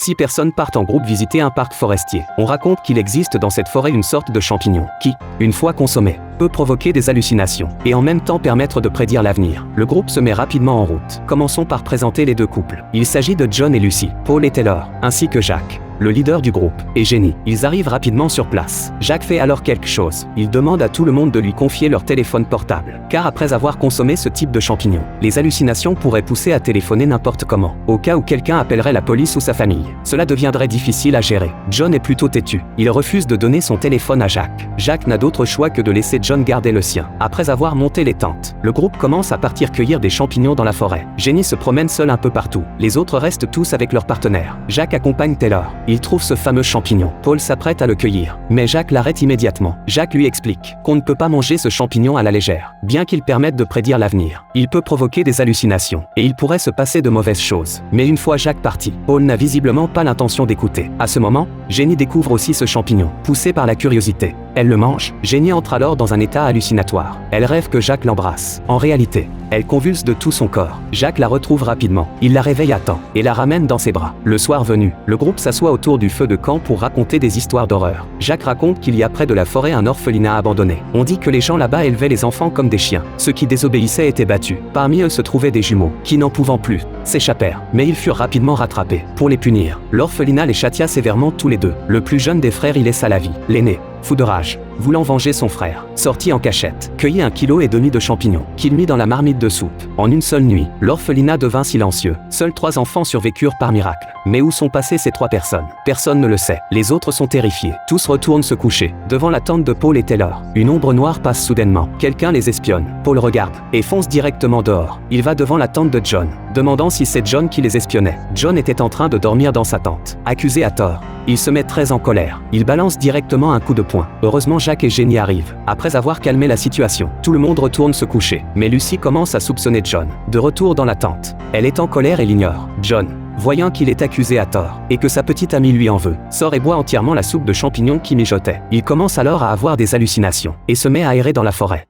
6 personnes partent en groupe visiter un parc forestier. On raconte qu'il existe dans cette forêt une sorte de champignon qui, une fois consommé, peut provoquer des hallucinations et en même temps permettre de prédire l'avenir. Le groupe se met rapidement en route. Commençons par présenter les deux couples. Il s'agit de John et Lucy, Paul et Taylor, ainsi que Jack, le leader du groupe, et Jenny. Ils arrivent rapidement sur place. Jack fait alors quelque chose. Il demande à tout le monde de lui confier leur téléphone portable. Car après avoir consommé ce type de champignon, les hallucinations pourraient pousser à téléphoner n'importe comment, au cas où quelqu'un appellerait la police ou sa famille. Cela deviendrait difficile à gérer. John est plutôt têtu. Il refuse de donner son téléphone à Jack. Jack n'a d'autre choix que de laisser John garder le sien. Après avoir monté les tentes, le groupe commence à partir cueillir des champignons dans la forêt. Jenny se promène seule un peu partout. Les autres restent tous avec leurs partenaires. Jack accompagne Taylor. Il trouve ce fameux champignon. Paul s'apprête à le cueillir, mais Jack l'arrête immédiatement. Jack lui explique qu'on ne peut pas manger ce champignon à la légère. Bien qu'il permette de prédire l'avenir, il peut provoquer des hallucinations, et il pourrait se passer de mauvaises choses. Mais une fois Jack parti, Paul n'a visiblement pas l'intention d'écouter. À ce moment, Jenny découvre aussi ce champignon. Poussée par la curiosité, elle le mange. Jenny entre alors dans un état hallucinatoire. Elle rêve que Jack l'embrasse. En réalité, elle convulse de tout son corps. Jack la retrouve rapidement. Il la réveille à temps et la ramène dans ses bras. Le soir venu, le groupe s'assoit autour du feu de camp pour raconter des histoires d'horreur. Jack raconte qu'il y a près de la forêt un orphelinat abandonné. On dit que les gens là-bas élevaient les enfants comme des chiens. Ceux qui désobéissaient étaient battus. Parmi eux se trouvaient des jumeaux, qui n'en pouvant plus, s'échappèrent. Mais ils furent rapidement rattrapés. Pour les punir, l'orphelinat les châtia sévèrement tous les deux. Le plus jeune des frères y laissa la vie. L'aîné, fou de rage, voulant venger son frère, sortit en cachette, cueillit 1,5 kg de champignons, qu'il mit dans la marmite de soupe. En une seule nuit, l'orphelinat devint silencieux. Seuls 3 enfants survécurent par miracle. Mais où sont passées ces 3 personnes? Personne ne le sait. Les autres sont terrifiés. Tous retournent se coucher. Devant la tente de Paul et Taylor, une ombre noire passe soudainement. Quelqu'un les espionne. Paul regarde et fonce directement dehors. Il va devant la tente de John, demandant si c'est John qui les espionnait. John était en train de dormir dans sa tente. Accusé à tort, il se met très en colère. Il balance directement un coup de poing. Heureusement, Jack et Jenny arrivent. Après avoir calmé la situation, tout le monde retourne se coucher. Mais Lucy commence à soupçonner John. De retour dans la tente, elle est en colère et l'ignore. John, voyant qu'il est accusé à tort, et que sa petite amie lui en veut, sort et boit entièrement la soupe de champignons qui mijotait. Il commence alors à avoir des hallucinations, et se met à errer dans la forêt.